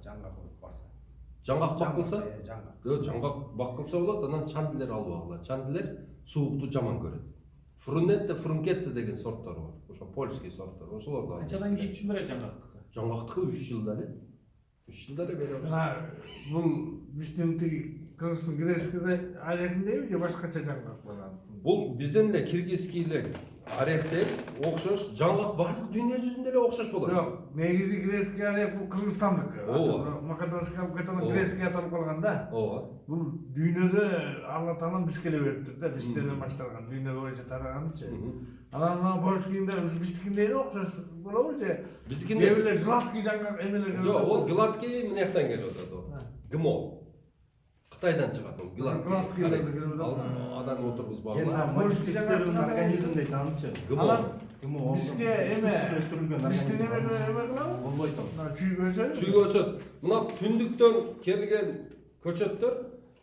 жаңгак барса. Жаңгак бакылса? Жаңгак. Жаңгак бакылса болот, анан чандилер алып агылат. Чандилер суукту жаман көрөт. Фрунетте, фрункетте деген сорттор бар. Ошо польский сорттор. Ошолорду алып. Канчадан кийин түшүн берет жаңгактыкы? Жаңгактыкы 3 жылда эле. 3 жылда эле беребиз. Бул биздин тиги Кыргыздын грецкий орехиндеби же башкача жаңгак болот? Бул бизден эле киргизский эле орехтер окшош, жаңгак бардык дүйнө жүзүндө эле окшош болот. Жок, негизи грецкий орех бул Кыргызстандыкы. Ооба. Македонский алып кеткен грецкий аталып калган да. Ооба. Бул дүйнөдө Алла таалам бизге эле бериптир да, бизден эле башталган, дүйнө боюнча тараганычы. Анан мына польскийинде биздикиндей эле окшош болобу же? Биздикинде Кээ бирлер гладкий жаңгак эмелер. жок, ол гладкий мынаяктан келип атат. ГМО. Кытайдан чыгат ол Гладкий адам отургузбагыла. Енді модифицированный организм дейді анычы. ГМо. Бизге эме өстүрүлгөн биздин организм. эме кылабы? Болбойт ол. Мына чүйгөсө. Чүйгөсөт. Мына түндүктөн келген көчөттөр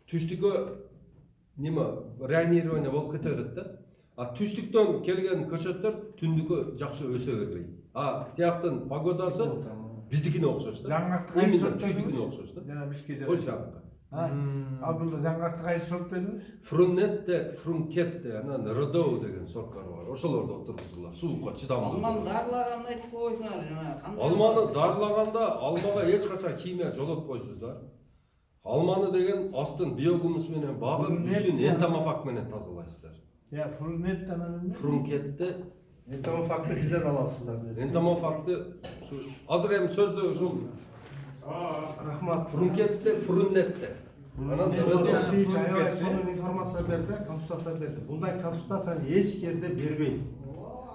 түштүккө неме реанирование болуп кете берет да. А түштүктөн келген көчөттөр түндүккө жакшы өсө бербейт. А тияктын погодасы биздикине окшош да. Жаңгакты кайсы Именно сорт чүйдүкүнө дедиңиз? окшош да. Жана бизге жана. Польшаныкы. А бул жаңгакты кайсы сорт дедиңиз? Фрунетте, фрункетте, анан родоу деген сорттор бар. Ошолорду отургузгула, суукка чыдамдуу. Алманы дарылаганын айтып койсуңар жана. Алманы дарылаганда алмага эч качан химия жолотпойсуз да. Алманы деген астын биогумус менен багып, үстүн энтомофаг менен тазалайсыздар. Я фрунетте анан Фрункетте, Энтомофагты бизден аласыздар. энтомофагты азыр эми сөздү ушул Рахмат. фрункетте, фрунетте. Анан родоу. Аябай сонун информация берди, консультация берди. Bunday консультацияны эч жерде бербейт.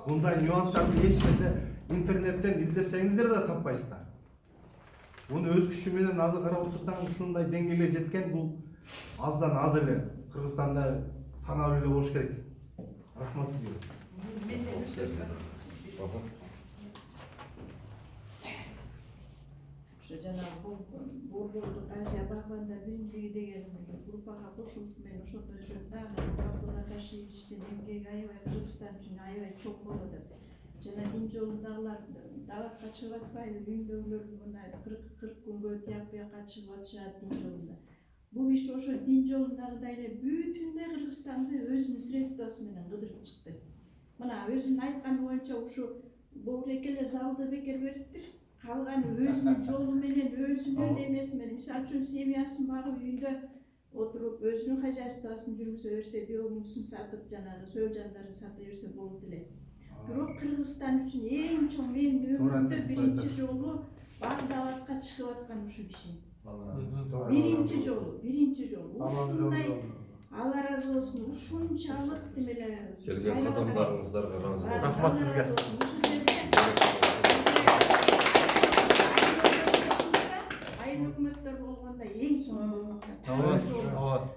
Bunday нюанстарды эч жерде интернеттен издесеңиздер да таппайсыздар. Муну өз күчү менен азыр карап отурсаң ушундай деңгээлге жеткен бул аздан аз эле Кыргызстанда саналуу эле болуш керек. Рахмат сизге. Ошо жанагы борбордук Азия багбандар биримдиги деген группага кошулуп мен ошондо жүрөм да. Абдулла Кашиевичтин эмгеги аябай Кыргызстан үчүн аябай чоң болуп атат. Жана дин жолундагылар даватка чыгып атпайбы, үйүндөгүлөр мына 40 күнгө тияк буякка чыгып атышат дин жолунда. Бул киши ошо дин жолундагыдай эле бүтүндөй Кыргызстанды өзүнүн средствосу менен кыдырып чыкты. Мына өзүнүн айтканы боюнча ушу Боурек эле залды бекер бериптир. Калганы өзүнүн жолу менен, өзүнүн эмеси менен, мисалы үчүн семьясын багып үйүндө отуруп, өзүнүн хозяйствосын жүргүзө берсе, биогумусын сатып, жанагы сөл жандарын сата берсе болот эле. Бирок Кыргызстан үчүн эң чоң мен өмүрүмдө биринчи жолу баг даватка чыгып аткан ушу киши. Биринчи жолу. Ушундай Алла разы болсун, ушунчалык демеле Келген кадамдарыңыздарга ыраазы болом. Рахмат сизге. Ушул жерде айыл өкмөттөр болгондо эң соңу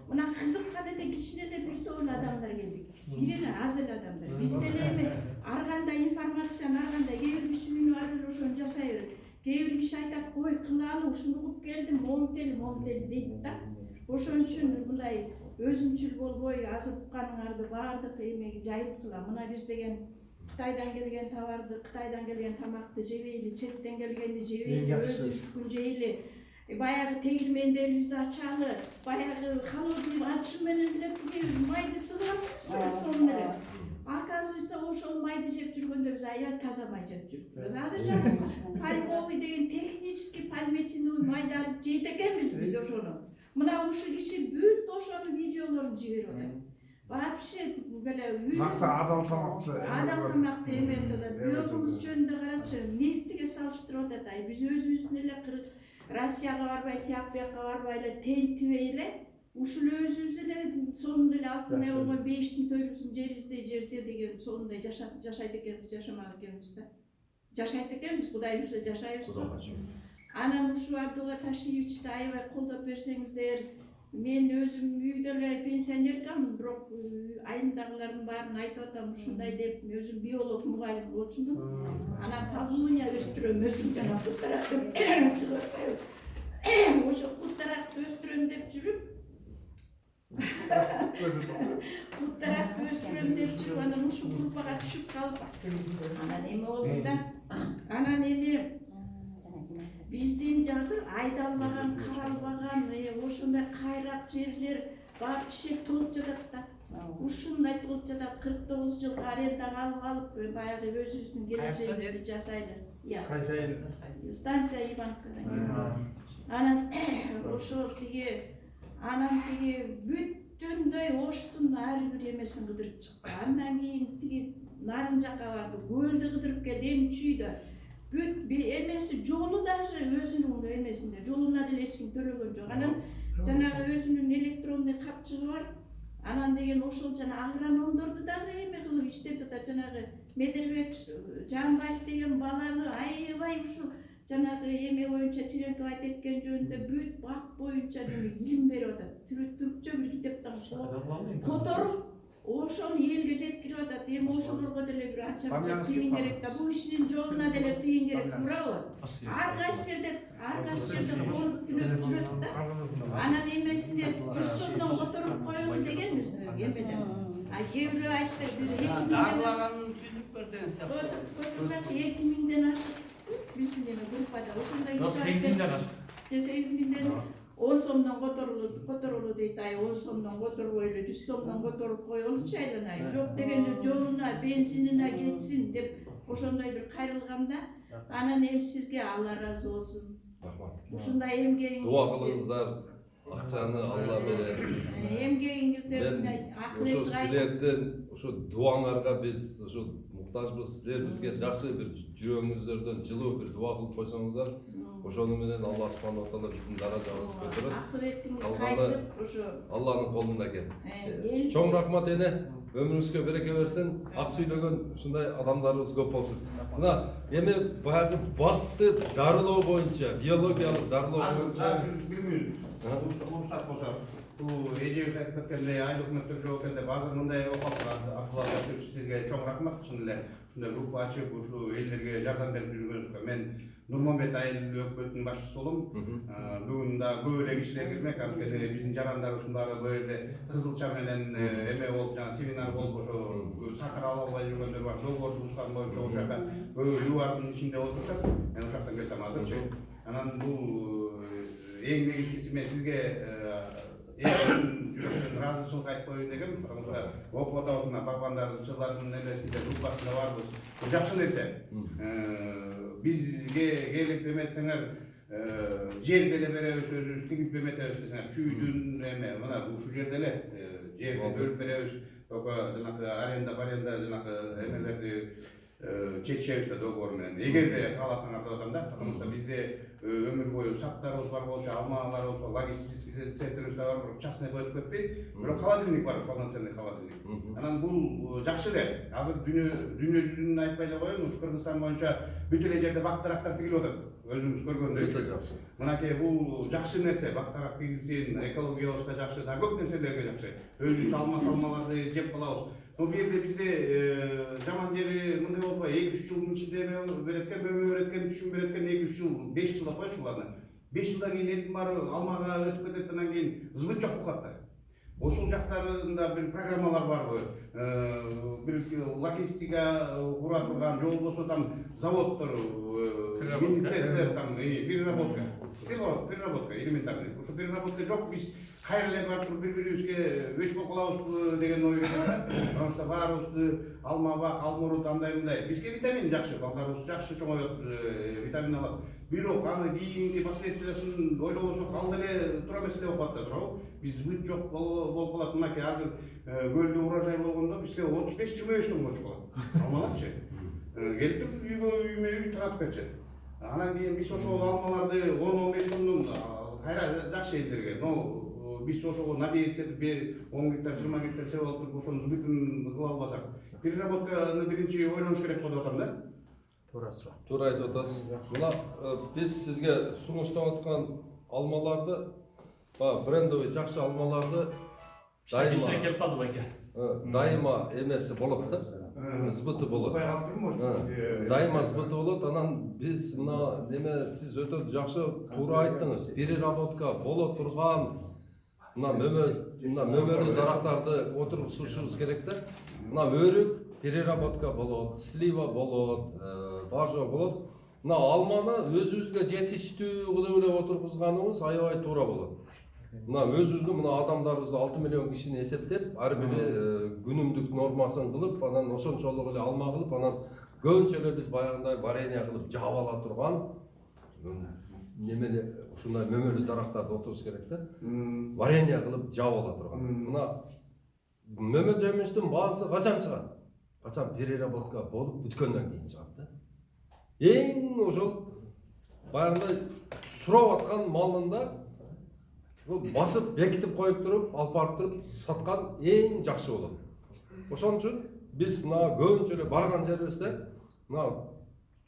мына кызыккан эле кичине эле бир топ адамдар келдик. Бир эле аз эле адамдар. Биз деле эми ар кандай информацияны ар кандай кээ бир киши үйүнө барып эле ошону жасай берет. Кээ бир киши айтат, кой кылалы, ушуну угуп келдим, момтели дейт да. Ошон үчүн мындай өзүнчүл болбой азыр укканыңарды баардык эмеги жайылткыла. Мына биз деген Кытайдан келген товарды, Кытайдан келген тамакты жебейли, четтен келгенди жебейли, өзүбүздүкүн жейли. Баягы тегирмендерибизди ачалы, баягы холодный атышы менен эле майды сыгып атабызбы сонун эле. Оказывается, ошол майды жеп жүргөндө биз аябай таза май жеп жүрдүк. Азыр жана пальмовый деген технический пальмитиновый майды алып жейт экенбиз биз ошону. Мына ушу киши бүт ошонун видеолорун жиберип атат. Вообще беле Адал тамакты эметип атат. Биогумуз жөнүндө карачы, нефтиге салыштырып атат. Биз өзүбүздүн эле Россияга барбай, тияк буякка барбай эле тентибей эле ушул өзүбүз эле сонун эле алтын болгон 5-тин төлүсүн жерибизде жерде деген сонундай жашайт экенбиз, жашамак экенбиз да. Жашайт экенбиз, Кудай буюрса жашайбыз. Анан ушул Абдулла Ташиевичти аябай колдоп берсеңиздер, мен өзүм үйдө эле пенсионеркамын, бирок айымдагылардын баарын айтып атам ушундай деп, өзүм биолог мугалим болчумун. Анан павлуния өстүрөм өзүм жана куттаракты чыгып атпайбы. Ошо куттаракты өстүрөм деп жүрүп, анан ушул группага түшүп калып, анан эме болду да, анан эми биздин жагы айдалбаган, каралбаган, ошондой кайрак жерлер бар ишек толуп жатат да. Ушундай толуп жатат. 49 жылга арендага алып баягы өзүбүздүн келечегибизди жасайлы. Станция Иванковна. Анан ошол анан бүттүндөй Оштун ар бир эмесин кыдырып чыкты. Андан кийин тиги нарын жакка барды, көлдү кыдырып келди, эми чүйдө. Бүт эмеси жолу даже өзүнүн эмесинде, жолуна деле эч ким төлөгөн жок. Анан жанагы өзүнүн электронный капчыгы бар. Анан деген ошол жана агрономдорду дагы эме кылып иштетип атат. Жанагы Медербек Жамбаев деген баланы аябай ушул жанагы эме боюнча Чиренков айткен жөнүндө бүт бак боюнча илим берип атат. Түркчө бир китептен которуп ошону элге жеткирип атат. Эми ошолорго деле бир анча тыйын керек да. Бул ишинин жолуна деле тыйын керек, туурабы? Ар кайсы жерде колуп түнөп жүрөт да. Анан эмесине 100 сомдон которуп коелу дегенбиз эмеден. Кээ бирөө айтты, биз 2000ден ашык биздин эме группада ошондой киши айтты. 8000ден 10 сомдон которулу дейт. 10 сомдон которбой эле 100 сомдон которуп коелучу айланайын. Жок дегенде жолуна, бензинине кетсин деп ошондой бир кайрылганда, анан эми сизге Алла ыраазы болсун. Рахмат. Ушундай эмгегиңиз. Дуа кылыңыздар. Акчаны Алла берет. Эмгегиңизден Ошо силердин ошо дуаңарга биз ошо муктажбыз. Силер бизге жакшы бир жүрөгүңүздөрдөн жылуу бир дуа кылып койсоңуздар, ошону менен Алла субханаху ва таала биздин даражабызды көтөрөт. Акыбетиңиз кайтып ошо Алланын колунда экен. Чоң рахмат эне. Өмүрүңүзгө береке берсин. Ак сүйлөгөн ушундай адамдарыбыз көп болсун. Мына эми баягы бакты дарылоо боюнча, биологиялык дарылоо боюнча уруксат болсо, бул эжебиз айтып кеткендей, ай өкмөттөр жок экенде баазыр мындай окуп сизге чоң рахмат. Чын эле ушундай группа ачып, ушул элдерге жардам берип жүргөнүзгө. Мен Нурманбет айыл өкмөтүнүн башчысы болом. Бүгүн да көп эле кишилер келмек, анткени биздин жарандар ушундагы бул жерде кызылча менен эме болуп, жана семинар болуп, ошо сахар ала албай жүргөндөр бар. Долбоор тушкан боюнча ошол жака көп юардын ичинде отурушат. Мен ошол жактан келсем азырчы. Анан бул эң негизгиси мен сизге жүрөктөн ыраазычылык айтып коеюн дегем, потому что окуп атабыз мына багбандардын эмесинде группасында барбыз. Бул жакшы нерсе. Бизге келип эметсеңер, жер деле беребиз, өзүбүз тигип эметебиз десеңер, чүйдүн эме, мына ушул жерде эле жерди бөлүп беребиз. Только жанагы аренда жанагы эмелерди чечебиз да договор менен. Эгерде кааласаңар деп атам да, потому что бизде өмүр бою сактарыбыз бар болчу, алмаларыбыз бар, логистический центрибиз бар, частный боюп кетти. Бирок холодильник бар, полноценный холодильник. Анан бул жакшы эле. Азыр дүйнө жүзүнөн айтпай эле коеюн, ушу Кыргызстан боюнча бүт эле жерде бактарактар тигилип атат. Өзүңүз көргөндөй. Өтө жакшы. Мынакей бул жакшы нерсе, бактарак тигилсин, экологиябызга жакшы, да көп нерселерге жакшы. Өзүбүз салмаларды жеп калабыз. Бул жерде бизде жаман жери мындай болуп атпайбы, 2-3 жылдын ичинде береткен, мөмө береткен, түшүм береткен 2-3 жыл, 5 жылда койчу буларны. 5 жылдан кийин элдин баары алмага өтүп кетет, андан кийин зыбыт жок болуп калат. Ошол жактарында бир программалар барбы? Бир логистика кура турган, же болбосо там заводдор, цехтер, там переработка элементарный. Ошо переработка жок, биз кайра эле барып бири-бирибизге өч болуп калабыз деген ой бар. Потому что баарыбызды алма бак, алмурут андай мындай. Бизге витамин жакшы, балдарыбыз жакшы чоңойот, витамин алат. Бирок аны кийинки последствиясын ойлобосок ал деле туура эмес эле болуп калат да, туурабы? Биз бүт жок болуп калат. Мынакей азыр көлдө урожай болгондо бизге 35-25 сом болчу калат. Алмаларчы. Келип үйгө таратып кетчү. Анан кийин биз ошол алмаларды 10-15 сомдон кайра жакшы элдерге, биз ошого надеяться этип 10 гектар, 20 гектар себеп алып туруп ошонун бүтүн кыла албасак, переработканы биринчи ойлонуш керек болуп атам да. Туура айтып атасыз. Мына биз сизге сунуштап аткан алмаларды, брендовый жакшы алмаларды дайыма эмеси болот да. Сбыты болот. Дайыма сбыты болот. Анан биз мына неме сиз өтө жакшы туура айттыңыз. Переработка боло турган мына мөмөлүү дарактарды отургузушубуз керек да. Мына өрүк переработка болот, слива болот, бажо болот. мына алманы өзүбүзгө жетиштүү кылып эле отургузганыбыз аябай туура болот. Мына өзүбүздүн мына адамдарыбызды 6 миллион кишини эсептеп, ар бири күнүмдүк нормасын кылып, анан ошончолук эле алма кылып, анан көбүнчө эле биз баягындай варенье кылып жаап ала турган немени ушундай мөмөлүү дарактарды отуруш керек да. Варенье кылып жаап ала турган. Мына мөмө жемиштин баасы качан чыгат? Качан переработка болуп бүткөндөн кийин чыгат да. Эң ошол баягындай сурап аткан малында басып бекитип коюп туруп, алып барып туруп саткан эң жакшы болот. Ошон үчүн биз мына көбүнчө эле барган жерибизде мына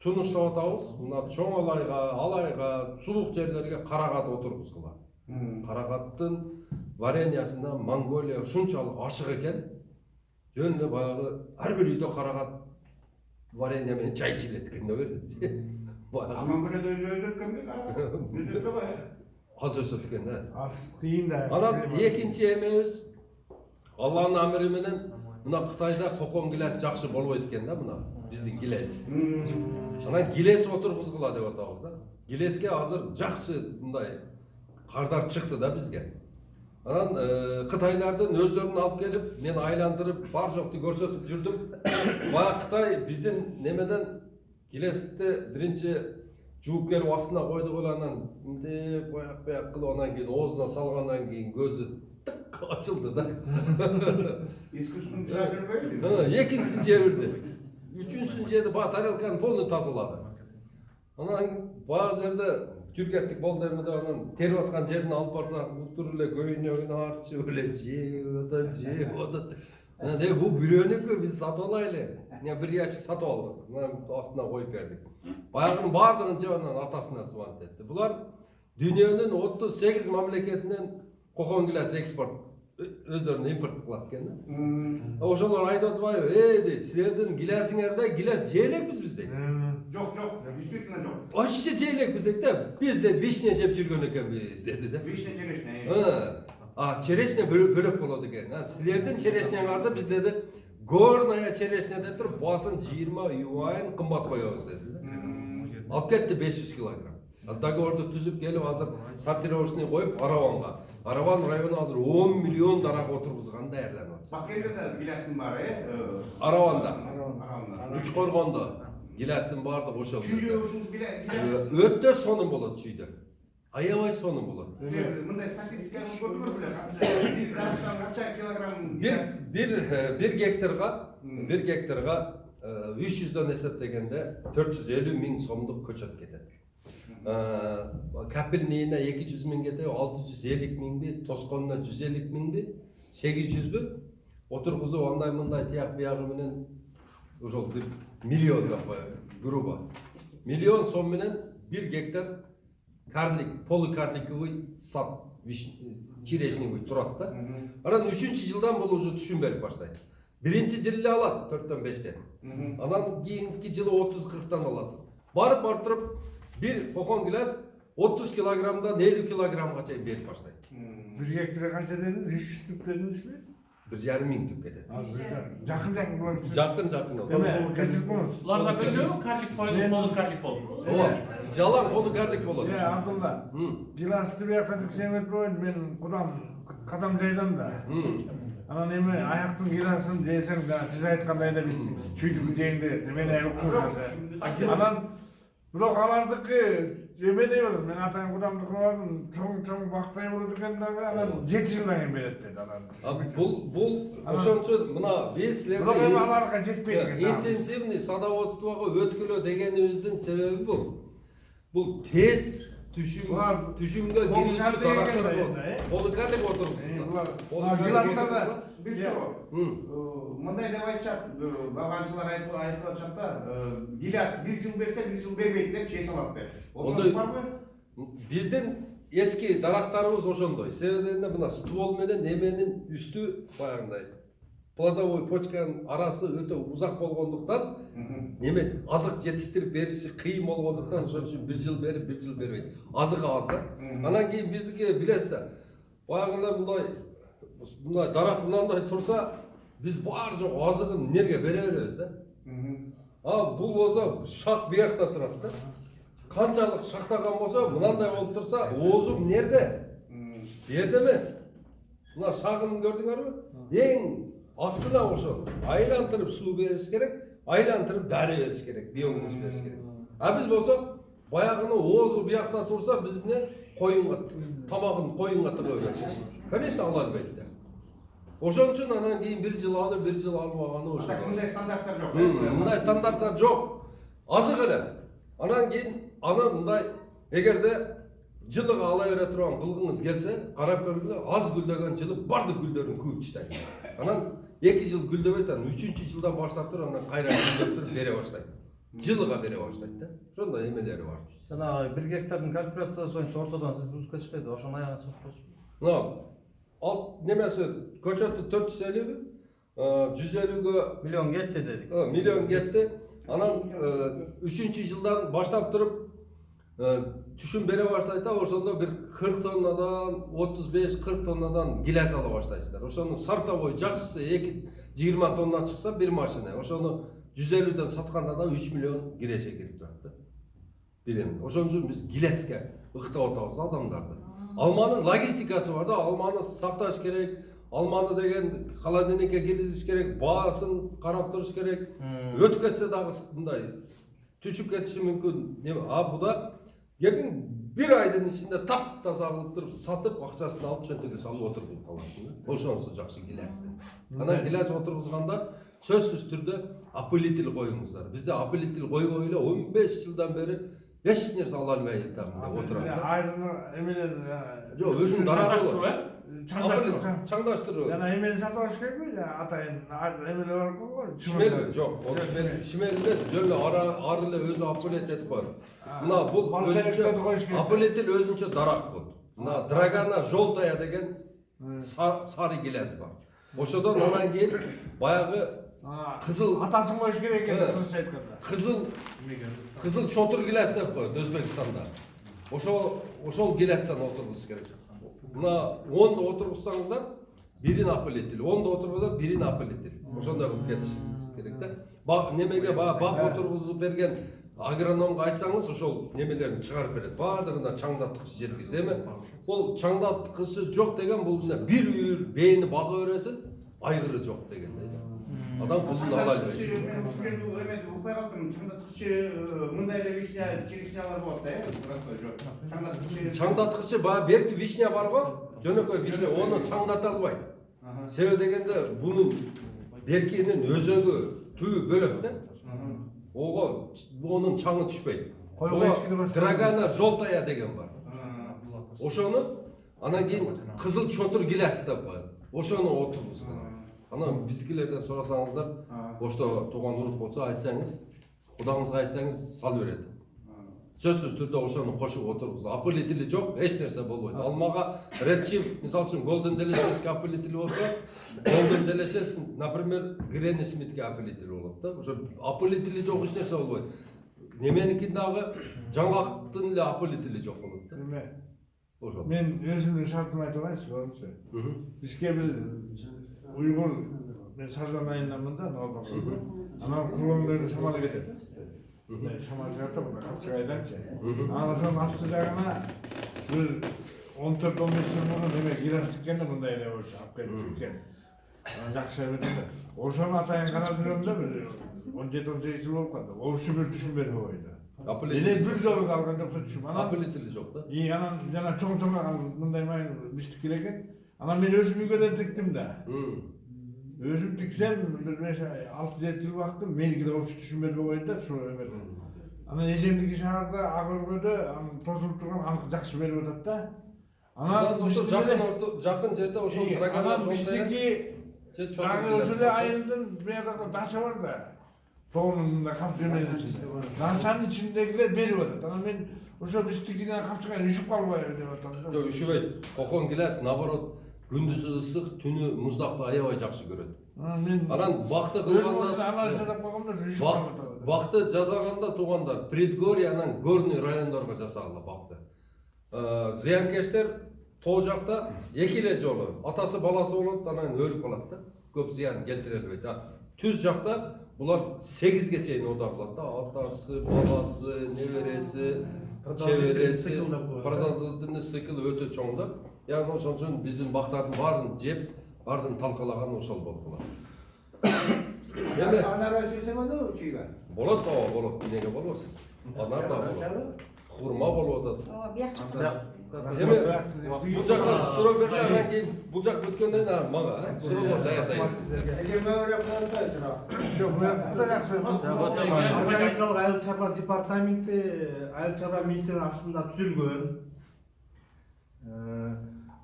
сунуштап атабыз. Мына чоң алайга, сулук жерлерге карагат отургузгула. Карагаттын вареньясына Монголия ушунчалык ашык экен. Жөн эле баягы ар бир үйдө карагат варенье менен чай içилет экен да берди. Монголияда өзү өткөнбү карагат? Өзү өткөнбү? Аз өсөт экен да. Аз кыйын да. Анан экинчи эмебиз Алланын амыры менен мына Кытайда кокон гилес жакшы болбойт экен да, мына биздин гилес. Анан гилес отургузгула деп атабыз да. Гилеске азыр жакшы мындай кардар чыкты да бизге. Анан Кытайлардын өздөрүн алып келип, мен айландырып, бар жокту көрсөтүп жүрдүм. Бая Кытай биздин немеден гилести биринчи жууп келип астына койду эле, анан мындай бояк кылып, анан кийин оозуна салгандан кийин көзү тык ачылды да. Искусственно чыгара бербейби? Экинчисин жебирди. Үчүнчүсүн жеди, баягы тарелканы полный тазалады. Анан баягы жерде жүргеттик болду эми деп, анан терип аткан жерин алып барсак, бутур эле көйнөгүн арчып эле жеп атат. Анан бул бирөөнүкү, биз сатып алайлы. Мен бир ящик сатып алдык. Анан астына коюп бердик. Баягынын баардыгын жеп, анан атасына звонить этти. Булар дүйнөнүн 38 мамлекетинен кокон гилес экспорт өздөрүнө импорт кылат экен да. Ошолор айтып атпайбы? Дейт, силердин гилесиңерде гилес жээлекпиз биз дейт. Жок, действительно жок. Вообще жээлекпиз дейт да. Биз дейт вишня жеп жүргөн экенбиз деди да. Вишня черешня. Черешня бөлөк болот экен. Силердин черешняңарды биз деди горная черешня деп туруп, басын 20 юань кымбат коебуз деди да. Алып кетти 500 килограмм. Договорду түзүп келип, азыр сортировочный коюп Араванга. Араван району азыр 10 миллион дарак отургузган даярданып атат. Бакенде да гилестин баары, Араванда. Араванда. Үч коргондо гилестин баардыгы ошол. Чүйдө ушул гилес. Өтө сонун болот чүйдө. Аябай сонун болот. Мындай статистиканы көрдүңөр беле? Бир дарактан канча килограмм гилес? Бир гектарга 300дөн эсептегенде 450 миң сомдук көчөт кетет. Капельныйына 200 миң кетет, 650 миңби, тосконуна 150 миңби, 800бү отургузуп андай мындай тияк биягы менен ошол 1 миллион грубо. Миллион сом менен 1 гектар карлик, полукарликовый сад, черешневый турат да. Анан 3-чү жылдан бул уже түшүн берип баштайт. Биринчи жыл эле алат 4-төн 5тен. Анан кийинки жылы 30-40тан алат. Барып туруп бир кокон гилес 30 килограммдан 50 килограммга чейин берип баштайт. Бир гектарга канча дедиңиз? 300 түп дедиңизби? 1,5 миң түп кетет. Жакын болот. Жакын болот. Эме, кечирип коңуз. Буларда белдеби карлик полукарлик болуп. Ооба, жалаң полукарлик болот. Абдулла. Гиласты бияка диксем этпейт, мен кудам кадам жайдан да. Анан эми аяктын гиласын жесем да, сиз айткандай да биз чүйдүк жейинде немени укмуш. Анан бирок алардыкы эмедей болот. Мен атайын кудамдыкына бардым, чоң бактай болот экен дагы, анан 7 жылдан кийин берет деди анан. Бул ошончо мына биз бирок эми аларга жетпейт экен. Интенсивный садоводствого өткүлө дегенибиздин себеби бул. Бул тез түшүмгө кирүүчү дарактар полукарлик отургузулат. Гиластарда Бир суроо. Мындай деп айтышат, баганчылар айтып атышат да, гилас 1 жыл берсе 1 жыл бербейт деп чей салат деп. Ошондой барбы? Биздин эски дарактарыбыз ошондой. Себеби мына ствол менен неменин үстү баягындай плодовой почканын арасы өтө узак болгондуктан неме азык жетиштирип бериши кыйын болгондуктан ошон үчүн 1 жыл берип 1 жыл бербейт. Азык аз да. Анан кийин биздики билесиз да. Баягындай мындай дарак мындай турса, биз бар жок азыгын эмнеге бере беребиз да. Бул болсо шак биякта турат да. Kançalık şaktagан bolsa, mынандай болуп турса, оозуң нерде? Жерде эмес. Мына шагын көрдүңөрбү? Эң астына ошо айлантырып суу бериш керек, айлантырып дары бериш керек, биогумус бериш керек. А биз болсок, баягыны оозу биякта турса, биз эмне коюнга, тамагын коюнга тыга берет. Конечно, ала албайт да. Ошон үчүн анан кийин 1 жыл албаганы ошо. Мындай стандарттар жок. Мындай стандарттар жок. Азык эле. Анан кийин мындай эгерде жылыга ала бере турган кылгыңыз келсе, карап көргүлө, аз гүлдөгөн жылы бардык гүлдөрүн күйүп таштайт. Анан 2 жыл гүлдөбөйт, анан 3-чү жылдан баштап туруп анан кайра гүлдөп туруп бере баштайт. Жылыга бере баштайт да. Ошондой эмелери бар. Жанагы 1 гектардын калькуляциясы боюнча ортодон сиз бузуп кетишпейди, ошонун аягына чыгып коюшпу. Мына немеси көчөтү 450 150гө Миллион кетти дедик. Миллион кетти. Анан 3-чү жылдан баштап туруп түшүм бере баштайт да, ошондо бир 40 тоннадан 35-40 тоннадан гилес ала баштайсыздар. Ошону сортовой жакшысы 20 тонна чыкса бир машина. Ошону 150ден сатканда да 3 миллион киреше кирип турат да. Билем. Ошон үчүн биз гилеске ыктап атабыз адамдарды. Алманын логистикасы бар да, алманы сакташ керек, алманы деген холодильникке киргизиш керек, баасын карап туруш керек. Өтүп кетсе дагы мындай түшүп кетиши мүмкүн. Буда эртең 1 айдын ичинде таптаза кылып туруп сатып, акчасын алып чөнтөгө салып отуруп каласың да. Ошонусу жакшы гилести. Анан гилес отургузганда сөзсүз түрдө опылитель коюңуздар. Бизде опылитель койбой эле 15 жылдан бери эч нерсе ала албай атам отурат. Айрыны эмелер Жок, өзүнүн дарагы бар. чаңдаштыруу. Жана эмени сатып алыш керек же, атайын эмелер бар го. Шимел жок, ол шимел эмес, жөн эле ары эле өзү опылет этип коет. Мына бул опылетил өзүнчө дарак бул. Мына драгана желтая деген сары гилес бар. Ошодон анан кийин баягы кызыл атасын коюш керек экен, кыргызча айтканда. Кызыл чотур гилес деп коет Өзбекстанда. Ошол гилестен отургуз керек. Мына 10 отургузсаңыздар, бирин опылетил, 10 отургузса бирин опылетил. Ошондой кылып кетишиңиз керек да. Немеге бак отургузуп берген агрономго айтсаңыз, ошол немелерин чыгарып берет. Баардыгына чаңдаткыч жеткиз. Эми бул чаңдаткычы жок деген бул бир үйүр бээни бага бересин, айгыры жок деген. Адам пулун ала албайт. Эмес укпай калдым. Чаңдаткычы мындай эле вишнялар болот да. Чаңдаткычы баягы берки вишня бар го, жөнөкөй вишня, ону чаңдата албайт. Себеби дегенде бунун беркинин өзөгү түбү бөлөк да. Ого онун чаңы түшпөйт. Драгана желтая деген бар. Ошону анан кийин кызыл чотур гилес деп коет. Ошону отургузган. Анан биздикилерден сурасаңыздар, ошто тууган уруп болсо айтсаңыз, кудаңызга айтсаңыз сал берет. Сөзсүз түрдө ошону кошуп отургуз. Опылетили жок, эч нерсе болбойт. Алмага Red Chief, мисалы үчүн Golden Delicious опылетили болсо, Golden Delicious, например, Granny Smith опылетили болот да. Ошо опылетили жок эч нерсе болбойт. Неменикин дагы жаңгактын эле опылетили жок болот да. Ошо. Мен өзүмдүн шартымды айтып коеюнчу, көрүңүзчү. Бизге бир уйгур, мен Саржан айындамын да, Новопавловск. Анан курбандардын шамалы кетет. Шамалы чыгат да, мына Капчыгайданчы. Анан ошонун асты жагына бир 14-15 жыл мурун эме гилас тиккенде мындай эле болчу, алып келип тиккен. Анан жакшы эметти. Ошону атайын карап жүрөм да, бир 17-18 жыл болуп калды. Вообще бир түшүм бербей койду. Эле бир жолу калган жок түшүм. Анан опылетили жок да. Анан жана чоң мындай майын биздики экен. Анан мен өзүм үйгө да тиктим да. Өзүм тиксем, бир 5-6 жыл бактым, меники да вообще түшүм бербей койду да, ошо эмеден. Анан эжемдики шаарда ак өргөдө тосулуп турган аныкы жакшы берип атат да. Анан ошо жакын жерде ошол драгана биздики дагы ошол эле айылдын биягында дача бар да. Тоонун капчыгайдын ичинде. Дачанын ичиндегилер берип атат. Анан мен ошо биздикинен капчыгай үшүп калбайбы деп атам да. Жок, үшүбөйт. Кокон гилес, наоборот, күндүзү ысык, түнү муздакты аябай жакшы көрөт. Анан бакты кылганда анализ жасап койгом да үшүп калып. Бакты жасаганда туугандар предгорье анан горный райондорго жасагыла бакты. Зыянкечтер тоо жакта эки эле жолу, атасы баласы болот, анан өлүп калат да. Көп зыян келтире албайт. Түз жакта булар 8ге чейин одар кылат да. Атасы, баласы, небереси, чебереси, Сыйкылдап коет. продолжительный цикл өтө чоң да. Яғни ошон үчүн биздин бактардын баарын жеп, баарын талкалаган ошол болуп калат. Эми Анара сөйсе болду чүйгө. болот, ооба болот, эмнеге болбосун? Анар да болот. Хурма болуп атат. Ооба, бияк чыкты. Эми бул жакка суроо бериле, анан кийин бул жак бүткөндөн кийин мага суроолор даярдайбыз сиздерге. Жок, bu yakta жақсы. Органикалык айыл чарба департаменти айыл чарба министринин астында түзүлгөн.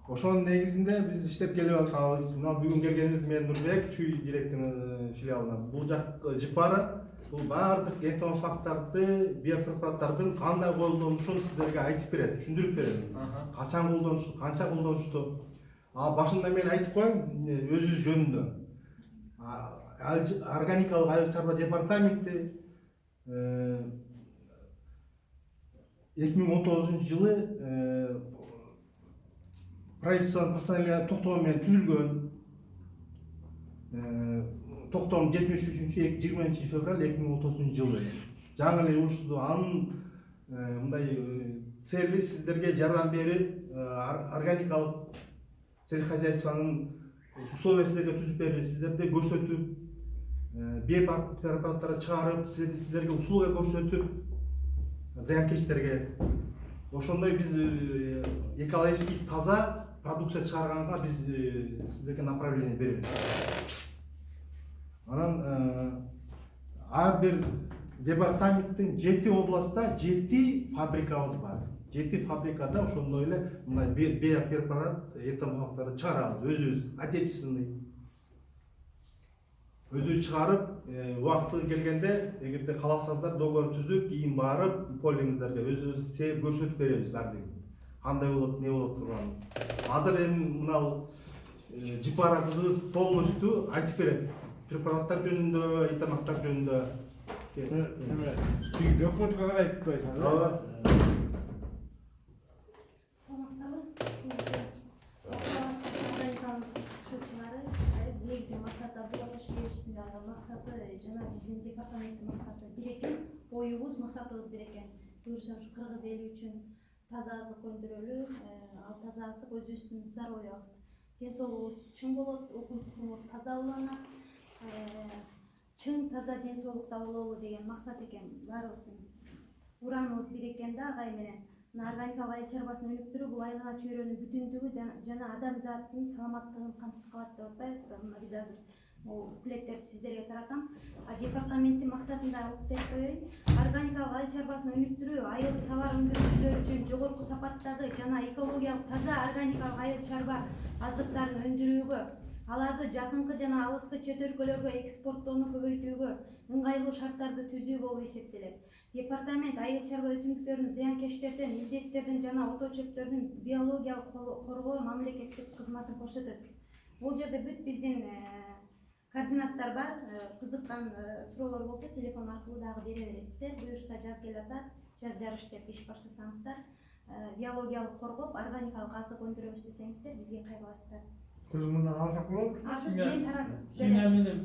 Ошонун негизинде биз иштеп келип атканбыз. Мына бүгүн келгенибиз мен Нурбек, Чүй директорунун филиалынан. Бул жак жыпары, бул баардык энтофактарды, биопрепараттардын кандай колдонушун сиздерге айтып берет, түшүндүрүп берет. Качан колдонушу, канча колдонушту. Башында мен айтып коеюн, өзүбүз жөнүндө. Органикалык айыл чарба департаменти 2019 жылы правительствонун постановление токтоо менен түзүлгөн. Токтоонун 73-20 февраль 2030 жылы жаңы эле уюштурду. Анын мындай цели сиздерге жардам берип, органикалык сельхозяйствонун условияларга түзүп берип, сиздерди көрсөтүп, биопрепараттарды чыгарып, сиздерге услуга көрсөтүп, зыянкечтерге. Ошондой биз экологически таза продукция чыгарганга биз сиздерге направление беребиз. Анан ар бир департаменттин 7 областта 7 фабрикабыз бар. 7 фабрикада ошондой эле мындай биопрепарат этамактарды чыгарабыз, өзүбүз отечественный. Өзү чыгарып, убакыты келгенде, эгерде кааласаңыздар, договор түзүп, кийин барып, полиңиздерге өзүбүз себеп көрсөтүп беребиз баардыгын. Кандай болот, не болот турганын. Азыр эми мына жыпара кызыбыз полностью айтып берет. Препараттар жөнүндө, этамактар жөнүндө. Документке карайт койсоң. Ооба. Саламатсыздарбы? Негизи максаты Абдулла Ташкентиндагы максаты жана биздин департаменттин максаты бир экен. Оюбуз, максатыбыз бир экен. Буюрса ушу кыргыз эли үчүн таза азык өндүрөлү, ал таза азык өзүбүздүн здоровьябыз. Ден соолугубуз чың болот, укугубуз таза уланат. Чың таза ден соолукта бололу деген максат экен. Баарыбыздын ураныбыз бир экен да агай менен. Органикалык айыл чарбасын өнүктүрүү бул айлана чөйрөнүн бүтүндүгү жана адамзаттын саламаттыгын камсыз кылат деп атпайбызбы? Мына биз азыр буклеттерди сиздерге таратам. Департаменттин максатында уктап коеюн. Органикалык айыл чарбасын өнүктүрүү айыл товар өндүрүүчүлөр үчүн жогорку сапаттагы жана экологиялык таза органикалык айыл чарба азыктарын өндүрүүгө, аларды жакынкы жана алыскы чет өлкөлөргө экспорттоону көбөйтүүгө ыңгайлуу шарттарды түзүү болуп эсептелет. Департамент айыл чарба өсүмдүктөрүнүн зыянкечтерден, илдеттерден жана ото чөптөрдүн биологиялык коргоо мамлекеттик кызматын көрсөтөт. Бул жерде бүт биздин координаттар бар. Кызыккан суроолор болсо телефон аркылуу дагы бере бересиздер. Буюрса жаз келатат, жаз жарыш деп иш баштасаңыздар, биологиялык коргоп, органикалык азык өндүрөбүз десеңиздер, бизге кайрыласыздар. Кызым мындан алсак болобу? Азыр мен таратып Химия менен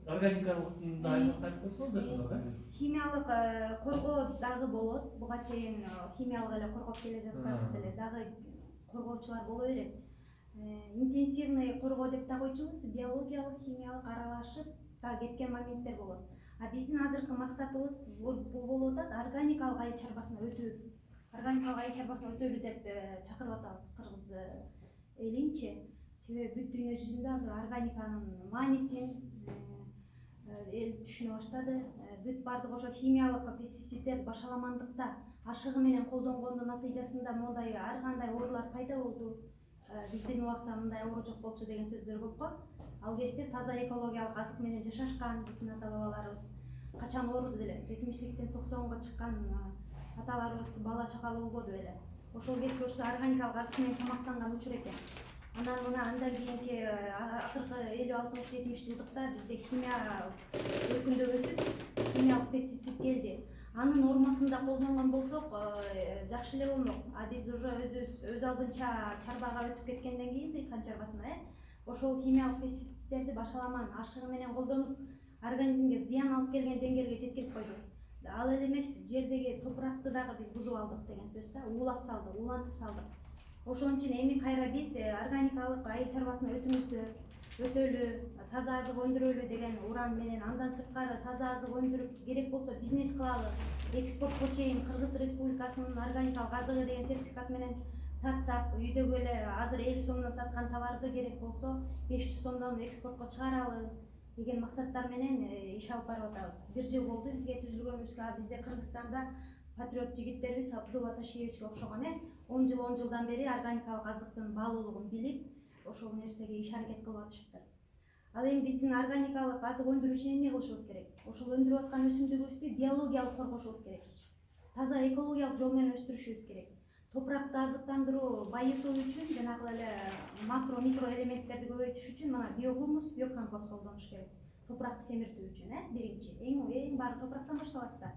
органикалыктын да айырмасын айтып койсоңуз да ошондо да. Химиялык коргоо дагы болот. Буга чейин химиялык эле коргоп келе жаткан эле дагы коргоочулар боло берет. Интенсивный коргоо деп да койчубуз, биологиялык, химиялык аралашып да кеткен моменттер болот. Биздин азыркы максатыбыз бул болуп атат, органикалык айыл чарбасына өтүү. Органикалык айыл чарбасына өтөлү деп чакырып атабыз кыргыз элинчи. Себеби бүт дүйнө жүзүндө азыр органиканын маанисин эл түшүнө баштады. Бүт бардык ошо химиялык пестициддер башаламандыкта ашыгы менен колдонгондун натыйжасында мондай ар кандай оорулар пайда болду. Биздин убакта мындай оору жок болчу деген сөздөр көп го. Ал кезде таза экологиялык азык менен жашашкан биздин ата бабаларыбыз. Качан ооруду деле 70-80-90 чыккан аталарыбыз бала чакалуу болбоду беле. Ошол кезде ошо органикалык азык менен тамактанган учур экен. Анан мына андан кийинки акыркы 50-60-70 жылдыкта бизде химия өркүндөп өсүп, химиялык пестицид келди. Анын нормасында колдонгон болсок жакшы эле болмок. Биз уже өз алдынча чарбага өтүп кеткенден кийин дыйкан чарбасына ошол химиялык пестициддерди башаламан ашыгы менен колдонуп организмге зыян алып келген деңгээлге жеткирип койдук. ал эле эмес жердеги топуракты дагы биз бузуп алдык деген сөз да, уулап салдык, уулантып салдык. Ошон үчүн эми кайра биз органикалык айыл чарбасына өтөлү, таза азык өндүрөлү деген уран менен, андан сырткары таза азык өндүрүп керек болсо бизнес кылалы, экспортко чейин Кыргыз Республикасынын органикалык азыгы деген сертификат менен сатсак, үйдөгү эле азыр 50 сомдон саткан товарды керек болсо 500 сомдон экспортко чыгаралы деген максаттар менен иш алып барып атабыз. 1 жыл болду бизге түзүлгөнүбүзгө. Бизде Кыргызстанда патриот жигиттерибиз Абдулла Ташиевичке окшогон 10 жылдан бери органикалык азыктын баалуулугун билип, ошол нерсеге иш аракет кылып атышыптыр. Ал эми биздин органикалык азык өндүрүү үчүн эмне кылышыбыз керек? Ошол өндүрүп аткан өсүмдүгүбүздү биологиялык коргошубуз керек. Таза экологиялык жол менен өстүрүшүбүз керек. Топуракты азыктандыруу, байытуу үчүн жанагы эле макро, микро элементтерди көбөйтүш үчүн мына биогумус, биокомпост колдонуш керек. Топуракты семиртүү үчүн, биринчи. Эң баары топурактан башталат да.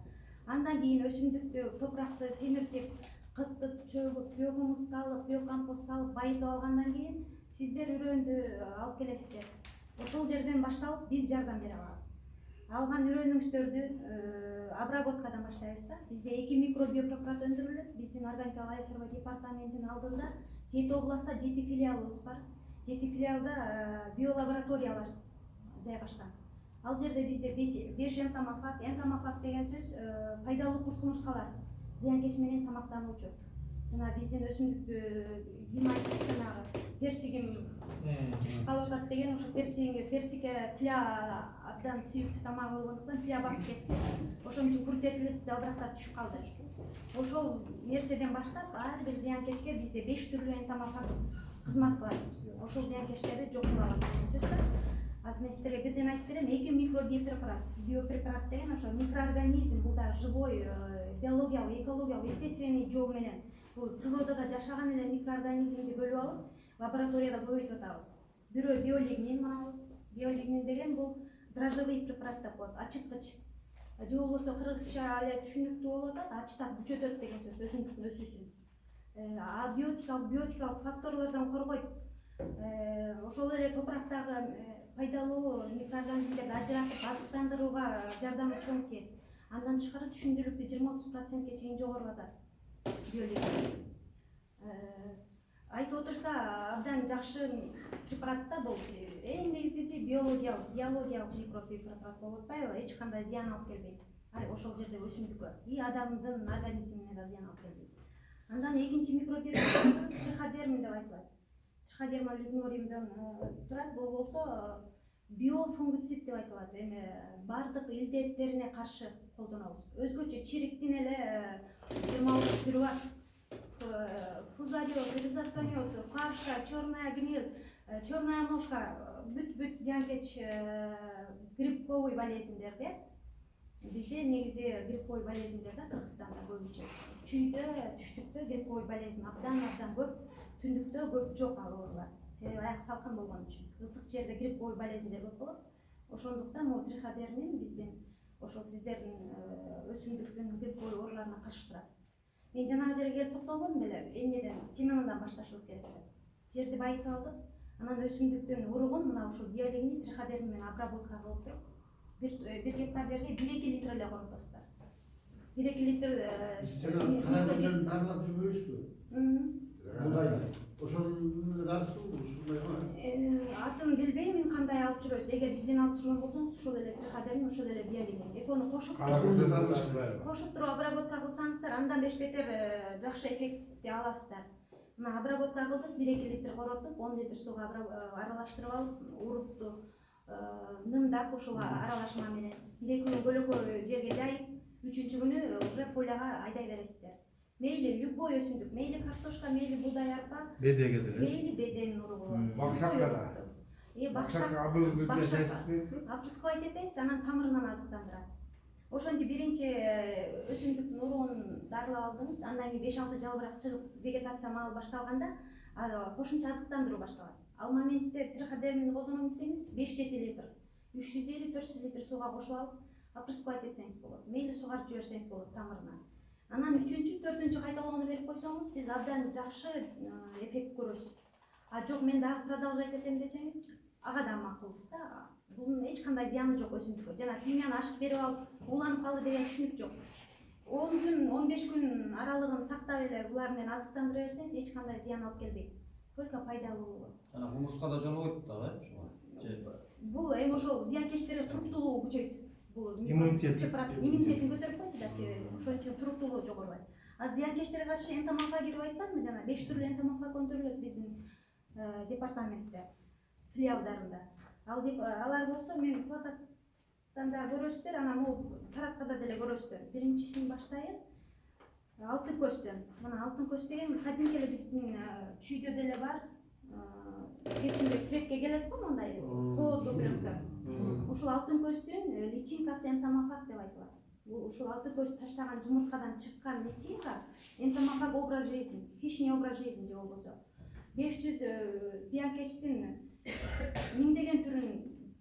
Андан кийин өсүмдүктү, топуракты семиртип, кыттык чөгүп, биогумус салып, биокомпост салып байытып алгандан кийин сиздер үрөндү алып келесиздер. Ошол жерден башталып биз жардам бере алабыз. Алган үрөнүңүздөрдү обработкадан баштайбыз да. Бизде 2 микробиопрепарат өндүрүлөт. Биздин органикалык айыл чарба департаментинин алдында 7 областта 7 филиалыбыз бар. 7 филиалда биолабораториялар жайгашкан. Ал жерде бизде 5 энтомофаг. Энтомофаг деген сөз пайдалуу курт кумурскалар, зыянкеч менен тамактануучу. Жана биздин өсүмдүктү персигим түшүп калып атат деген, ошо персикке тиля абдан сүйүктүү тамак болгондуктан тиля басып кетти. Ошон үчүн куртетилип, далбырактар түшүп калды. Ошол нерседен баштап ар бир зыянкечке бизде 5 түрлүү энтомофаг кызмат кылат. Ошол зыянкечтерди жок кылабыз деген сөз да. Азыр мен сиздерге бирден айтып берем. 2 микробиопрепарат. Биопрепарат деген ошо микроорганизм, бул да живой, биологиялык, экологиялык, естественный жол менен бул природада жашаган эле микроорганизмди бөлүп алып, лабораторияда көбөйтүп атабыз. Бирөө биолигнин, мына биолигнин деген бул дрожжевый препарат деп коет, ачыткыч. Же болбосо кыргызча эле түшүнүктүү болуп атат, ачтап күчөтөт деген сөз, өсүмдүктүн өсүүсүн. Биотикалык факторлордон коргойт. Ошол эле топурактагы пайдалуу микроорганизмдерди ажыратып азыктандырууга жардамы чоң тиет. Андан тышкары түшүндүрүктү 20-30%ке чейин жогорулатат биолигин. Айтып отурса абдан жакшы препарат да бул. Эң негизгиси биологиялык микробиопрепарат болуп атпайбы? Эч кандай зыян алып келбейт. Ошол жерде өсүмдүккө и адамдын организмине да зыян алып келбейт. Андан экинчи микробиопрепаратыбыз триходерм деп айтылат. Триходерма лигнориумдон турат. Бул болсо биофунгицид деп айтылат. Эми бардык илдеттерине каршы колдонобуз. Өзгөчө чириктин эле 23 түрү бар. Фузариоз, ризоткониоз, карша, черная гниль, черная ножка, бүт зыянкеч грибковый болезньдерде. Бизде негизи грибковый болезньдер да Кыргызстанда көбүнчө. Чүйдө, түштүктө грибковый болезнь абдан көп, түндүктө көп жок ал оорулар. Себеби аяк салкын болгон үчүн. Ысык жерде грибковый болезньдер көп болот. Ошондуктан могу триходермин биздин ошол сиздердин өсүмдүктүн грибковый ооруларына каршы турат. Мен жанагы жерге келип токтолбодум беле, эмнеден, семенодон башташыбыз керек деп. Жерди байытып алдык, анан өсүмдүктүн уругун мына ушул биолигин триходерм менен обработка кылып туруп, 1 гектар жерге 1-2 литр эле коротосуздар. 1-2 литр. Биз жана кара көзөн дарылап жүрбөйбүзбү? Бугай. Ошонун дарысыбы ушундай? Атын билбейм, кандай алып жүрөбүз. Эгер бизден алып жүргөн болсоңуз, ушул эле триходерм, ушул эле биолигин. Экөөнү кошуп туруп обработка кылсаңыздар, андан беш-бетер жакшы эффектти аласыздар. Мына обработка кылдык, 1-2 литр коротуп, 10 литр сууга аралаштырып алып, урукту нымдап ушул аралашма менен 1-2 күн көлөкө жерге жайып, 3-күнчү күнү уже поляга айдай бересиздер. Мейли любой өсүмдүк, мейли картошка, мейли буудай арпа, бедеге деле. мейли беденин уругу. Бакшакка. Бакшак опрыскивать этесиз, анан тамырынан азыктандырасыз. Ошентип биринчи өсүмдүктүн уругун дарылап алдыңыз, андан кийин 5-6 жалбырак чыгып вегетация маалы башталганда кошумча азыктандыруу башталат. Ал моментте триходермин колдоном десеңиз 5-7 литр, 350-400 литр сууга кошуп алып, опрыскивать этсеңиз болот. Мейли сугарып жиберсеңиз болот тамырынан. Анан 3-4-4 кайталоону берип койсоңуз, сиз абдан жакшы эффект көрөсүз. Жок, мен дагы продолжать этем десеңиз, ага да макулбуз да. Бунун эч кандай зыяны жок өсүмдүккө. Жана химияны ашык берип алып уланып калды деген түшүнүк жок. 10 күн, 15 күн аралыгын сактап эле булар менен азыктандыра берсеңиз эч кандай зыян алып келбейт. Только пайдалуу. Жана хумуска да жолобойт дагы, ошого. Бул эми ошол зыянкечтерге туруктуулугу күчөйт. Бул иммунитетин көтөрүп койт да себеби. Ошон үчүн туруктуулугу жогорулайт. А зыянкечтерге каршы энтомофага деп айтпадымбы жана 5 түрлүү энтомофаг өндүрүлөт биздин департаментте, филиалдарында. Алар болсо мен плакаттан да көрөсүздөр, анан могу таратканда деле көрөсүздөр. Биринчисин баштайын. Алтын көздөн. Мына алтын көз деген кадимки эле биздин чүйдө деле бар. Кечинде светке келет го мындай кооз көбөлөктөр. Ушул алтын көздүн личинкасы энтомофаг деп айтылат. Ушул алтын көз таштаган жумурткадан чыккан личинка энтомофаг образ жизни, хищный образ жизни же болбосо 500 зыянкечтин миңдеген түрүн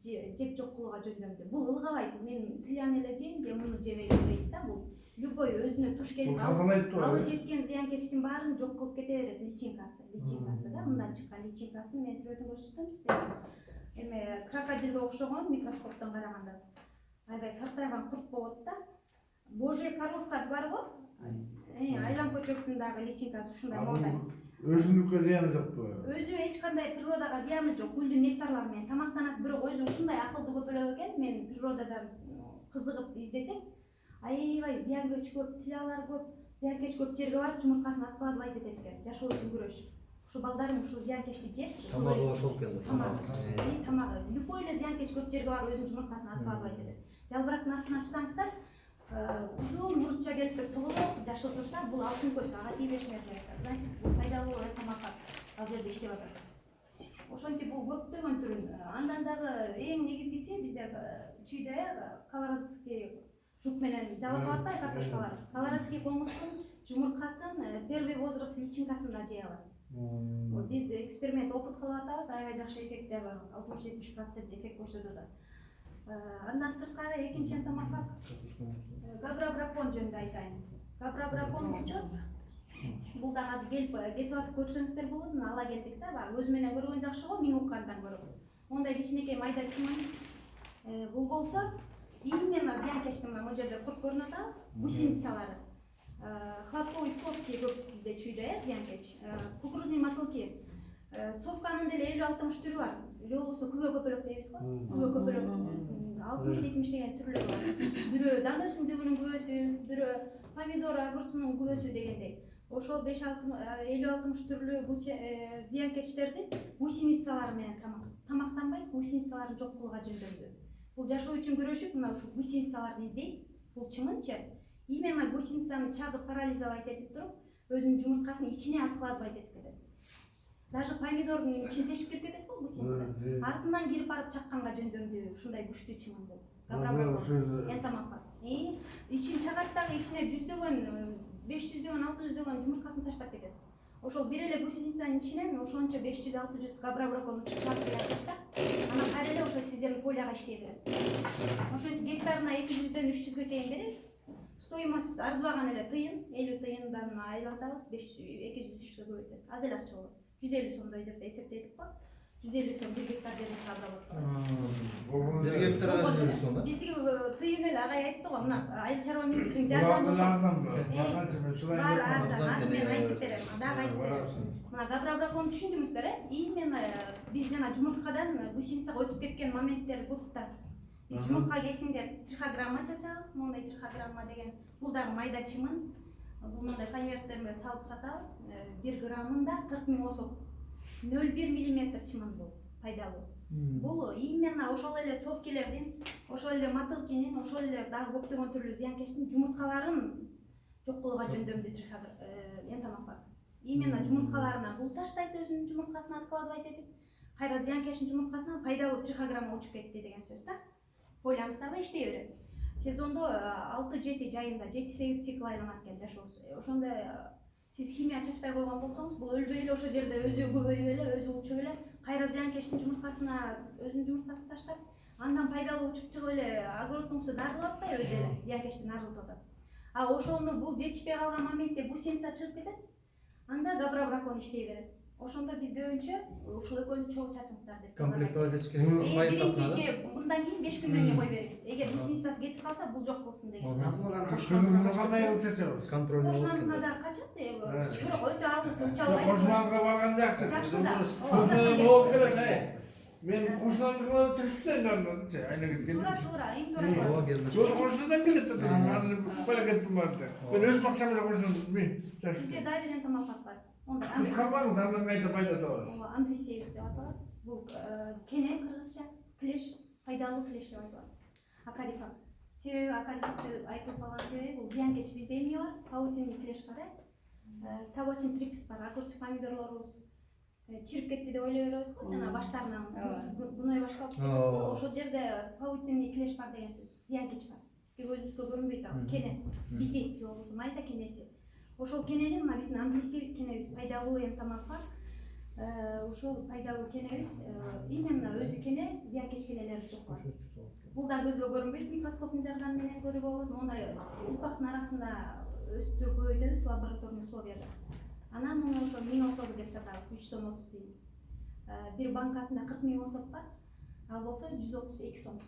жеп жок кылууга жөндөмдү. Бул ылгабайт, мен тилияны эле жейм же муну жебейм дейт да. Бул любой өзүнө туш келип алы жеткен зыянкечтин баарын жок кылып кете берет личинкасы да. Мындан чыккан личинкасын мен сүрөтүн көрсөтөм сизге. Эми крокодилге окшогон микроскоптон караганда аябай тартайган курт болот да. Божья коровка бар го. Айлам көчөктүн дагы личинкасы ушундай модай. Өзүндүккө зыяны жокпу? Өзү эч кандай природага зыяны жок. Гүлдүн нектарлары менен тамактанат, бирок өзү ушундай акылдуу көбөлөк экен. Мен природадан кызыгып издесем, аябай зыянкеч көп, тилялар көп, зыянкеч көп жерге барып жумурткасын откладывать этет экен. Жашоо үчүн күрөшүп. Ушу балдарым ушул зыянкечти жеп, Тамагы ошол экен. Тамагы. Любой эле зыянкеч көп жерге барып өзүнүн жумурткасын откладывать этет. Жалбырактын астын ачсаңыздар, узун муртча келип туруп тоголоп жашыл турса, бул алтын көз, ага тийбешине керек. Значит, бул пайдалуу энтомофаг ал жерде иштеп атат. Ошентип бул көптөгөн түрүн. Андан дагы эң негизгиси бизде чүйдө колорадский жук менен жалап атпайбы картошкалар. Колорадский коңуздун жумурткасын первый возраст личинкасында жей алат. Биз эксперимент опыт кылып атабыз, аябай жакшы эффекттер бар. 60-70% эффект көрсөтүп атат. Андан сырткары экинчи энтомофаг габрабрапон жөнүндө айтайын. Габрабрапон болсо бул да азыр келип кетип атып көрсөңүздөр болот. Мына ала келдик да, баягы көз менен көргөн жакшы го, миң уккандан көрө. Мондай кичинекей майда чымын. Бул болсо именно зыянкечтин мына жерде курт көрүнүп атат, гусеницалары. Хлопковый совки көп бизде чүйдө, зыянкеч. Кукурузный мотылки. Совканын деле 50-60 түрү бар. Же болбосо күбө көпөлөк дейбиз го. Күбө көпөлөк 60-70 деген түрлөрү бар. Бирөө дан өсүмдүгүнүн күбөсү, бирөө помидор, огурцунун күбөсү дегендей. Ошол 50-60 түрлүү зыянкечтерди гусеницалары менен тамактанбайт, гусеницаларын жок кылууга жөндөмдү. Бул жашоо үчүн күрөшүп, мына ушул гусеницаларды издейт. Бул чымынчы именно гусеницаны чагып парализовать этип туруп, өзүнүн жумурткасын ичине откладывать этип кетет. Даже помидордун ичине тешип кирип кетет го гусеница. Артынан кирип барып чакканга жөндөмдүү ушундай күчтүү чымын бул. Габрабрапон энтомофаг. Ичин чагат дагы ичине 100дөгөн, 500дөгөн, 600дөгөн жумурткасын таштап кетет. Ошол бир эле гусеницанын ичинен ошончо 500-600 габрабрапон учуп чыгат деген сөз да. Анан кайра эле ошо сиздердин поляга иштей берет. Ошентип гектарына 200дөн 300гө чейин беребиз. Стоимость арзыбаган эле тыйын, 50 тыйындан айлантабыз, 200-300гө көбөйтөбүз. Аз эле акча болот. 150 сомдой деп эсептейдик го. 150 сом 1 гектар жерди обработка. 1 гектарга 150 сом да? Биздики тыйын эле агай айтты го, мына айыл чарба министринин жардамы ошол. Бар арзан, мен айтып берем, дагы айтып берем. Мына габрабрапонду түшүндүңүздөр, именно биз жана жумурткадан гусеницага өтүп кеткен моменттер көп да. Биз жумуртка кесиңде трихограмма чачабыз, мондай трихограмма деген. Бул дагы майда чымын. Бул мындай конверттерге салып сатабыз. 1 граммында 40 000 осоп. 0,1 мм чымын бул, пайдалуу. Бул именно ошол эле совкилердин, ошол эле матылкинин, ошол эле дагы көптөгөн түрлүү зыянкечтин жумурткаларын жок кылууга жөндөмдүү энтомофаг. Именно жумурткаларына бул таштайт, өзүнүн жумурткасын откладывать этип, кайра зыянкечтин жумурткасына пайдалуу трихограмма учуп кетти деген сөз да. Полямыздарда иштей берет. Сезондо 6-7 жайында 7-8 цикл айланат экен жашоосу. Ошондо сиз химия чачпай койгон болсоңуз, бул өлбөй эле ошол жерде өзү көбөйүп эле, өзү учуп эле, кайра зыянкечтин жумурткасына өзүнүн жумурткасын таштап, андан пайдалуу учуп чыгып эле огородуңузду дарылап атпайбы, өзү эле зыянкечтин арылтып атат. А ошону бул жетишпей калган моментте гусеница чыгып кетет, анда габрабрапон иштей берет. ошондо бизде өйүнчө ушул экөөнү чогуу чачыңыздар деп Комплектовать этиш керек. биринчи же мындан кийин 5 күндөн кийин кой беребиз. Эгер лестницасы кетип калса, бул жок кылсын деген сөз. Кошунаныга кандай кылып чачабыз? Кошунаныкына да качат, бирок өтө алыс уча албайт. Кошунанга барган жакшы. Жакшы да. Кошунан болуп керек. Мен кошунанга чачып айнагычы, айна кеткен. Туура, эң туура. Ооба келди. Жол кошунадан келет да. Аны бала кеттим барды. Мен өз бакчам менен кошунан мен чачып. Бизде дайыр энтомопат бар. Онда Кыскарбаңыз, андан кайта пайда табасыз. амблисеус деп аталат. Бул кене кыргызча клеш, пайдалуу клеш деп айтылат. Акарифа. Себеби акарифа айтылып калган себеби бул зыянкеч бизде эмне бар? Паутинный клеш бар. Табачин трикс бар. Огурчук помидорлорубуз чирип кетти деп ойлой беребиз го, жана баштарынан буной башталып кетти. Ошол жерде паутинный клеш бар деген сөз. Зыянкеч бар. Бизге көзүбүзгө көрүнбөйт ал кене. Бити же болбосо майда кенеси. Ошол кенени мына биздин амблисеус кенебиз пайдалуу энтомопат. Ушул пайдалуу кенебиз именно өзү кене зыянкеч кенелерди жок кылат. Бул да көзгө көрүнбөйт, микроскоптун жардамы менен көрүүгө болот. Мындай упактын арасында өстүрүп көбөйтөбүз лабораторный условияда. Анан муну ошо 1000 особу деп сатабыз, 3 сом 30 тиын. Бир банкасында 40 000 осоп бар, ал болсо 132 сом.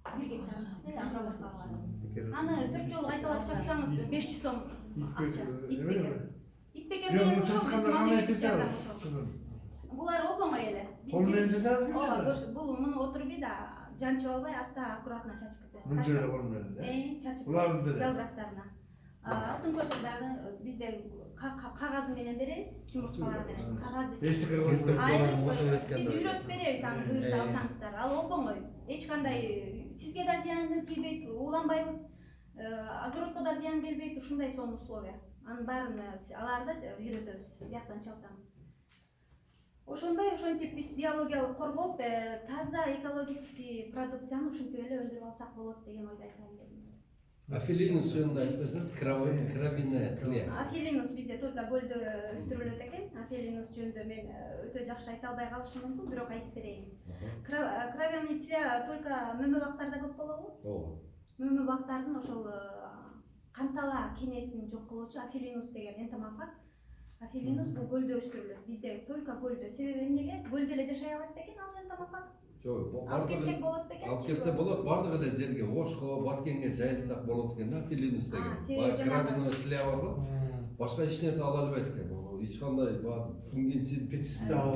1 гектарыбызды обработка кылган. Аны 4 жолу кайталап чаксаңыз 500 сом акча. Итбекер менен булар оңой эле. Кол менен чачабыз Ооба, бул муну отуруп да жанчып албай, аста аккуратно чачып кетесиз. Мынча кол менен. Чачып Буларды жалбырактарына. Алтын көшөк дагы бизде кагазы менен беребиз, жумурткалар менен. Кагазды Инструкцияларын ошо биз өткөндө. үйрөтүп беребиз, аны буюрса алсаңыздар. Ал оңой. Эч кандай сизге да зыяны тийбейт, уланбайбыз. Огородко да зыян келбейт, ушундай сонун условия. Анын баарын аларды үйрөтөбүз, бияктан чалсаңыз. Ошондой ошентип биз биологиялык коргоп, таза экологический продукцияны ушинтип эле өндүрүп алсак болот деген ойду айтайын дедим. Афилинус жөнүндө айтпасаңыз, кровяная тле. Афилинус бизде только көлдө өстүрүлөт экен. Афилинус жөнүндө мен өтө жакшы айта албай калышым мүмкүн, бирок айтып берейин. Кровяный тле только мөмө бактарда көп болобу? Ооба. Мөмө бактардын ошол кантала кенесин жок кылуучу афилинус деген энтомопат. Афилинус бул көлдө өстүрүлөт. Бизде только көлдө. Себеби эмнеге? Көлдө эле жашай алат бекен ал энтомопат? Жок, Алып кетсек болот бекен? Алып келсе болот, бардык эле жерге Ошко, Баткенге жайылсак болот экен да, Афилинус деген. Кровяный тле бар го. Башка эч нерсе ала албайт экен. Эч кандай фунгицид, пестицид ала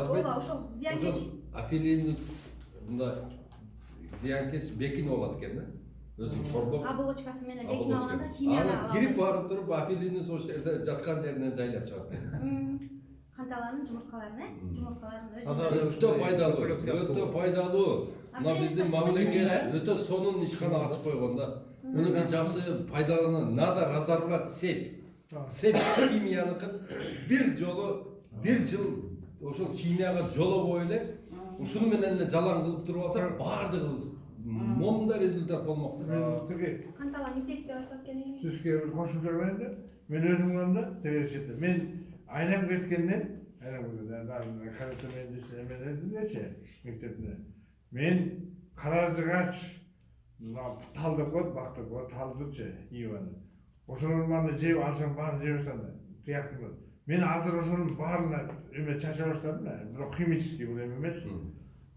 албайт. Ооба, ошол зыянкеч. Афилинус мында зыянкеч бекинип алат экен да. Өзүн коргоп. Оболочкасы менен бекинип алганда химияга алат. Кирип барып туруп Афилинус ошол жерде жаткан жеринен жайлап чыгат экен. Канталанын жумурткаларын, жумурткаларын Өтө пайдалуу, өтө пайдалуу. Мына биздин мамлекет өтө сонун ишкана ачып койгон да. Муну биз жакшы пайдаланып, надо разорвать сепь. Сепь химияныкын бир жолу, бир жыл ошол химияга жолобой эле, ушуну менен эле жалаң кылып туруп алсак, бардыгыбыз момда результат болмок. Кантала митес деп айтып кеткенин. Сизге бир кошумча берейин да. Мен өзүм анда тегерчетте. Мен айлам кеткенден, мен каражыгач талды коюп, бакты коюп, талдычы иваны. Ошонун баарын жеп алсаң баарын жеп алсаң тияктын. Мен азыр ошонун баарына эме чача баштадым да, бирок химический бул эме эмес.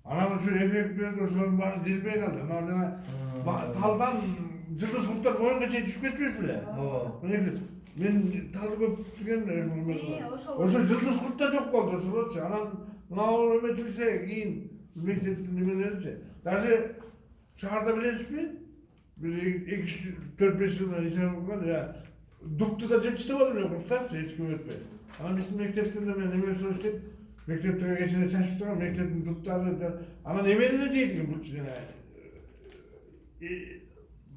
Анан ушу эффект берди, ошонун баары жетпей калды. Анан талдан жылдыз курттар моюнга чейин түшүп кетпес беле? Ооба. Мен талды көп деген ошо жылдыз курттар жок болду ошолорчу. Анан мына эметилсе кийин мектептин немелеричи. Даже шаарда билесизби? Бир 4-5 жыл менен ишенip калган. Дукту да жеп иштеп алды курттарчы, эч ким өтпөй. Анан биздин мектептин мен эме иштеп, мектепте кечене чачып турган мектептин дуктары анан эмени да жейт экен бул жана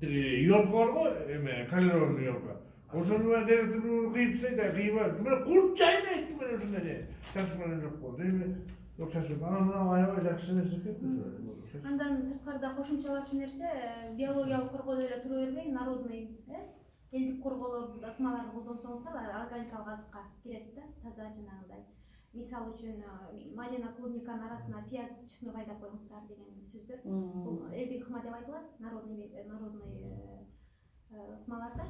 ёлка бар го, эме калорийный ёлка. Ошону менен директор кыйып иштейт, кыйбайт. Мен курт жайнайт мен ошондой. Чачып менен жок болду. Эми жок чачып. Анан аябай жакшы нерсе экен. Андан сырткарда кошумчалаачу нерсе биологиялык коргоодо эле тура бербей, народный, элдик корголор, ыкмаларды колдонсоңуздар органикалык азыкка кирет да, таза жанагыдай. Мисалы үчүн малина клубниканын арасына пияз чеснок айдап коюңуздар деген сөздөр. Бул элдик ыкма деп айтылат, народный ыкмаларда.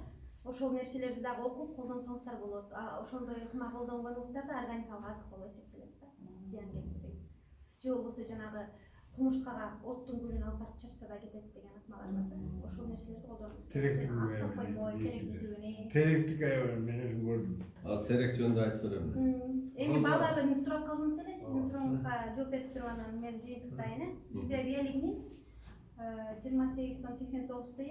ошол нерселерди дагы окуп колдонсоңуздар болот. Ошондой ыкма колдонгонуңуздар да органикалык азык болуп эсептелет да. Зыян келтирбейт. Же болбосо жанагы кумурскага оттун күлүн алып барып чачса да кетет деген ыкмалар бар да. Ошол нерселерди колдонуңуз керек. Теректик аябай мен өзүм көрдүм. Азыр терек жөнүндө айтып берем. Эми балдарыңыз сурап калдыңыз эле, сиздин сурооңузга жооп берип туруп анан мен жыйынтыктайын. Бизде биялигин 28 сом 89